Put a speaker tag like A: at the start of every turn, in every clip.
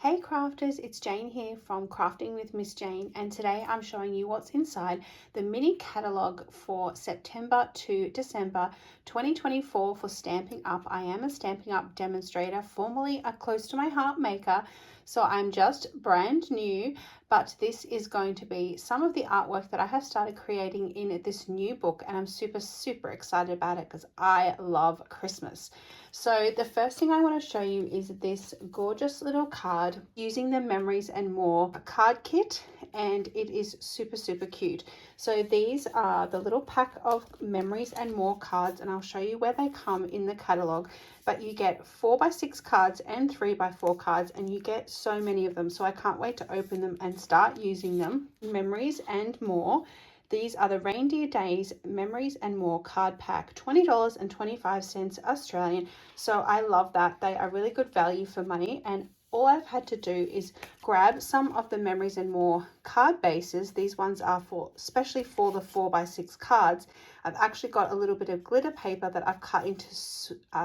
A: Hey crafters, it's Jane here from Crafting with Miss Jane, and today I'm showing you what's inside the mini catalogue for September to December 2024 for Stampin' Up. I am a Stampin' Up demonstrator, formerly a close to my heart maker, so I'm just brand new, but this is going to be some of the artwork that I have started creating in this new book, and I'm super excited about it because I love Christmas. So the first thing I want to show you is this gorgeous little card using the Memories and More card kit, and it is super cute. So these are the little pack of Memories and More cards, and I'll show you where they come in the catalogue. But you get 4x6 cards and 3x4 cards, and you get so many of them, so I can't wait to open them and start using them. Memories and More. These are the Reindeer Days Memories and More card pack, $20.25 Australian. So I love that. They are really good value for money, and all I've had to do is grab some of the Memories and More card bases. These ones are for especially for the 4x6 cards. I've actually got a little bit of glitter paper that I've cut into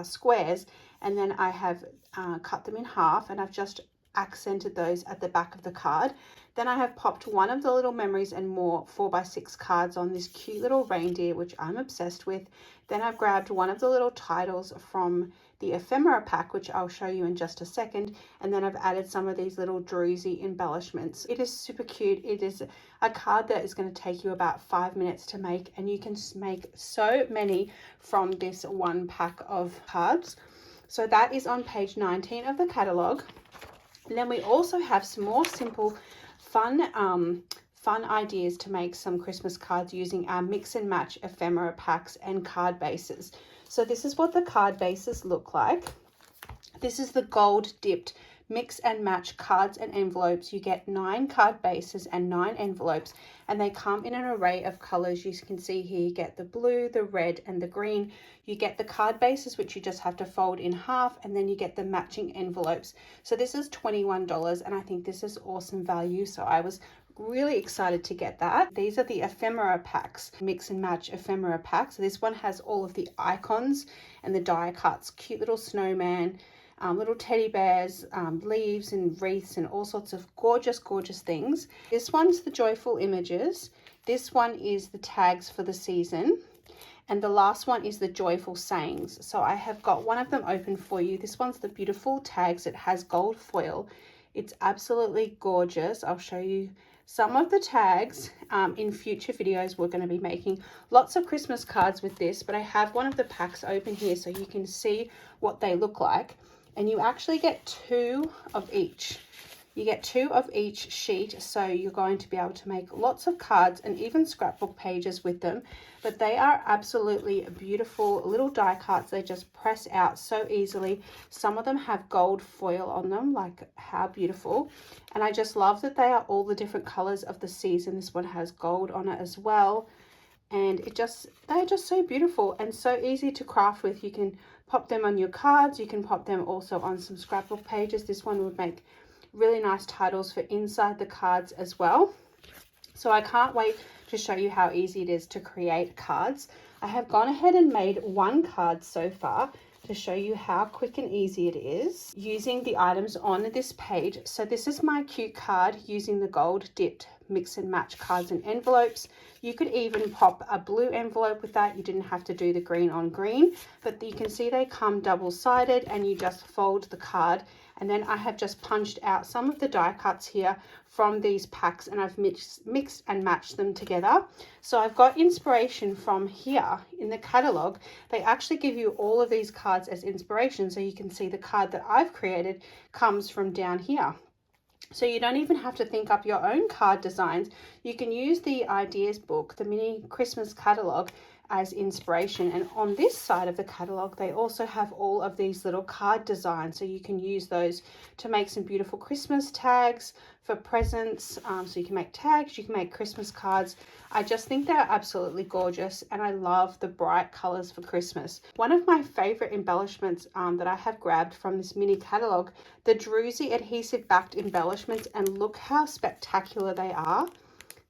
A: squares, and then I have cut them in half, and I've just accented those at the back of the card. Then I have popped one of the little Memories and More 4x6 cards on this cute little reindeer, which I'm obsessed with. Then I've grabbed one of the little titles from the Ephemera pack, which I'll show you in just a second. And then I've added some of these little Drusy embellishments. It is super cute. It is a card that is going to take you about 5 minutes to make, and you can make so many from this one pack of cards. So that is on page 19 of the catalogue. And then we also have some more simple fun ideas to make some Christmas cards using our mix and match ephemera packs and card bases. So this is what the card bases look like. This is the gold dipped mix and match cards and envelopes. You get 9 card bases and 9 envelopes, and they come in an array of colors. You can see here you get the blue, the red, and the green. You get the card bases, which you just have to fold in half, and then you get the matching envelopes. So this is $21, and I think this is awesome value, so I was really excited to get that. These are the ephemera packs, mix and match ephemera packs. So this one has all of the icons and the die cuts, cute little snowman, little teddy bears, leaves and wreaths and all sorts of gorgeous things. This one's the joyful images. This one is the tags for the season. And the last one is the joyful sayings. So I have got one of them open for you. This one's the beautiful tags. It has gold foil. It's absolutely gorgeous. I'll show you some of the tags in future videos. We're going to be making lots of Christmas cards with this, but I have one of the packs open here so you can see what they look like. And you actually get 2 of each. You get 2 of each sheet, so you're going to be able to make lots of cards and even scrapbook pages with them. But they are absolutely beautiful little die cuts. They just press out so easily. Some of them have gold foil on them, like how beautiful. And I just love that they are all the different colors of the season. This one has gold on it as well. And they're just so beautiful and so easy to craft with. You can pop them on your cards. You can pop them also on some scrapbook pages. This one would make really nice titles for inside the cards as well. So I can't wait to show you how easy it is to create cards. I have gone ahead and made 1 card so far to show you how quick and easy it is using the items on this page. So this is my cute card using the gold dipped mix and match cards and envelopes. You could even pop a blue envelope with that. You didn't have to do the green on green, but you can see they come double-sided, and you just fold the card. And then I have just punched out some of the die cuts here from these packs, and I've mixed and matched them together. So I've got inspiration from here in the catalogue. They actually give you all of these cards as inspiration, so you can see the card that I've created comes from down here. So you don't even have to think up your own card designs. You can use the ideas book, the mini Christmas catalogue, as inspiration. And on this side of the catalogue, they also have all of these little card designs, so you can use those to make some beautiful Christmas tags for presents. So you can make tags, you can make Christmas cards. I just think they're absolutely gorgeous, and I love the bright colors for Christmas. One of my favorite embellishments that I have grabbed from this mini catalogue, the Drusy adhesive-backed embellishments, and look how spectacular they are.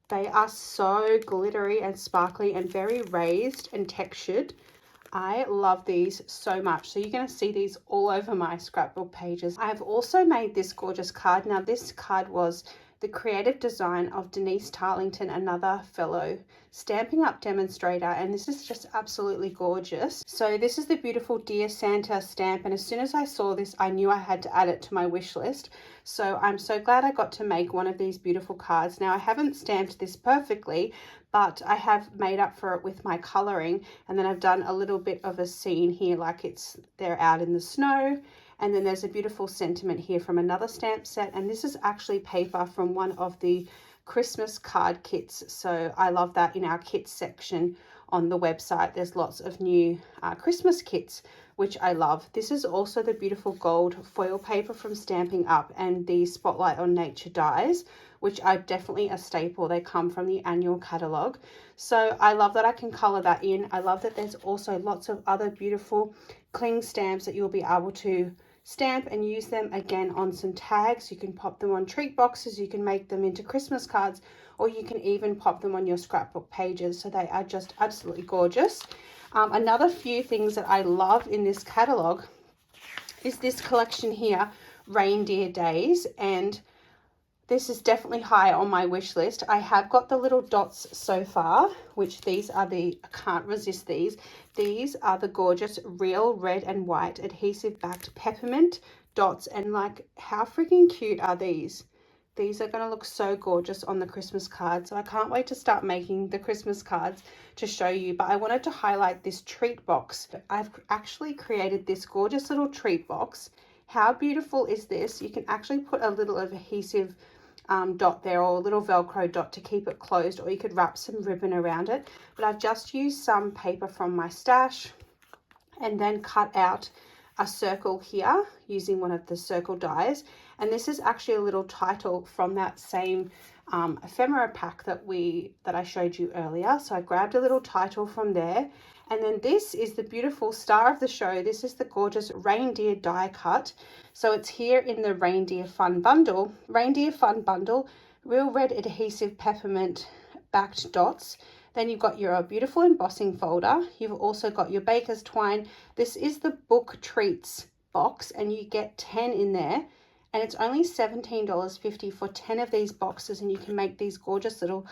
A: They are so glittery and sparkly and very raised and textured. I love these so much. So you're going to see these all over my scrapbook pages. I have also made this gorgeous card. Now this card was the creative design of Denise Tarlington, another fellow Stampin' Up! Demonstrator, and this is just absolutely gorgeous. So this is the beautiful Dear Santa stamp, and as soon as I saw this, I knew I had to add it to my wish list. So I'm so glad I got to make one of these beautiful cards. Now I haven't stamped this perfectly, but I have made up for it with my coloring, and then I've done a little bit of a scene here, like they're out in the snow. And then there's a beautiful sentiment here from another stamp set, and this is actually paper from one of the Christmas card kits. So I love that. In our kits section on the website, there's lots of new Christmas kits, which I love. This is also the beautiful gold foil paper from Stampin' Up! And the Spotlight on Nature dies, which are definitely a staple. They come from the annual catalogue. So I love that I can colour that in. I love that there's also lots of other beautiful cling stamps that you'll be able to stamp and use them again on some tags. You can pop them on treat boxes, you can make them into Christmas cards, or you can even pop them on your scrapbook pages. So they are just absolutely gorgeous. Another few things that I love in this catalogue is this collection here, Reindeer Days, and this is definitely high on my wish list. I have got the little dots so far, which these are I can't resist these. These are the gorgeous real red and white adhesive-backed peppermint dots, and like, how freaking cute are these? These are going to look so gorgeous on the Christmas card. So I can't wait to start making the Christmas cards to show you. But I wanted to highlight this treat box. I've actually created this gorgeous little treat box. How beautiful is this? You can actually put a little adhesive dot there, or a little Velcro dot to keep it closed, or you could wrap some ribbon around it. But I've just used some paper from my stash and then cut out a circle here using one of the circle dies, and this is actually a little title from that same ephemera pack that I showed you earlier. So I grabbed a little title from there, and then this is the beautiful star of the show. This is the gorgeous reindeer die cut. So it's here in the Reindeer Fun Bundle. Reindeer Fun Bundle, real red adhesive peppermint backed dots. Then you've got your beautiful embossing folder. You've also got your baker's twine. This is the book treats box, and you get 10 in there. And it's only $17.50 for 10 of these boxes, and you can make these gorgeous little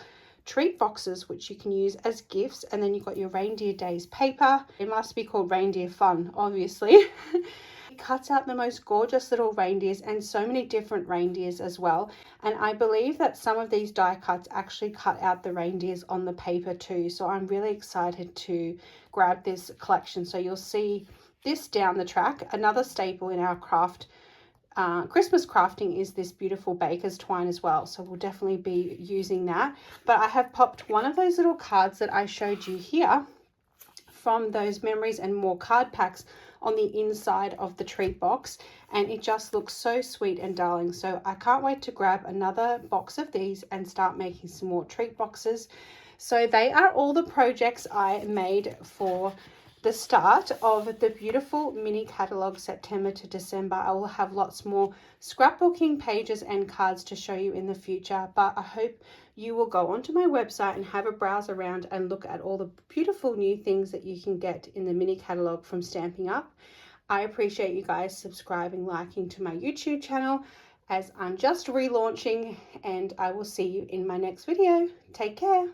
A: treat boxes, which you can use as gifts. And then you've got your Reindeer Days paper. It must be called Reindeer Fun, obviously. It cuts out the most gorgeous little reindeers, and so many different reindeers as well. And I believe that some of these die cuts actually cut out the reindeers on the paper too. So I'm really excited to grab this collection. So you'll see this down the track. Another staple in our Christmas crafting is this beautiful baker's twine as well. So we'll definitely be using that. But I have popped one of those little cards that I showed you here from those Memories and More card packs on the inside of the treat box, and it just looks so sweet and darling. So I can't wait to grab another box of these and start making some more treat boxes. So they are all the projects I made for the start of the beautiful mini catalogue September to December. I will have lots more scrapbooking pages and cards to show you in the future, but I hope you will go onto my website and have a browse around and look at all the beautiful new things that you can get in the mini catalogue from Stampin' Up. I appreciate you guys subscribing, liking to my YouTube channel, as I'm just relaunching, and I will see you in my next video. Take care.